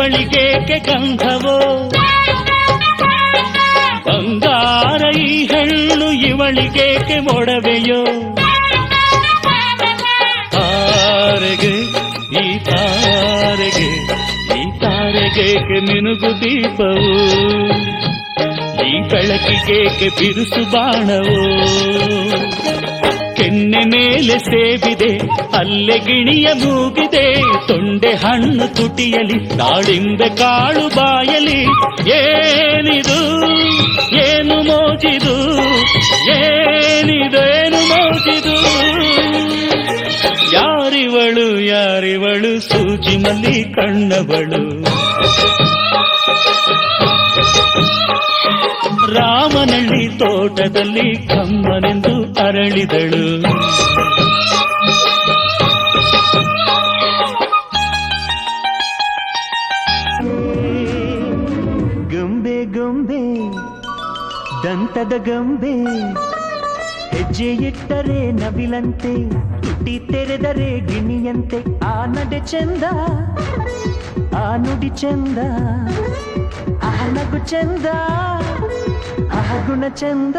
ಇವಳಿಗೇಕೆ ಗಂಧವೋ ಬಂಗಾರ ಈ ಹೆಣ್ಣು ಇವಳಿಗೇಕೆ ಒಡವೆಯೋ ತಾರೆಗೆ ಈ ತಾರೆಗೆ ಈ ತಾರೆಗೇಕೆ ಮಿನುಗು ದೀಪವು ಈ ಬೆಳಕಿಗೇಕೆ ಬಿರುಸು ಬಾಣವೋ ಕೆನ್ನೆ ಮೇಲೆ ಸೇಬಿದೆ ಅಲ್ಲೆ ಗಿಣಿಯ ಮೂಗಿದೆ ತೊಂಡೆ ಹಣ್ಣು ತುಟಿಯಲಿ ದಾಳಿಂಬೆ ಕಾಳು ಬಾಯಲಿ ಏನಿದು ಏನು ಮೋಜಿದು ಏನಿದೇನು ಮೋಜಿದು ಯಾರಿವಳು ಸೂಜಿ ಮಲ್ಲಿ ಕಣ್ಣವಳು ರಾಮನಳ್ಳಿ ತೋಟದಲ್ಲಿ ಕಮ್ಮನೆಂದು ಅರಳಿದಳು ಗೊಂಬೆ ಗೊಂಬೆ ದಂತದ ಗೊಂಬೆ ಹೆಜ್ಜೆ ಇಟ್ಟರೆ ನವಿಲಂತೆ ತುಟಿ ತೆರೆದರೆ ಗಿಣಿಯಂತೆ ಆ ನಡೆ ಚಂದ ಆ ನುಡಿ ಚಂದ ಆ ನಗು ಚಂದ ಆ ಗುಣ ಚಂದ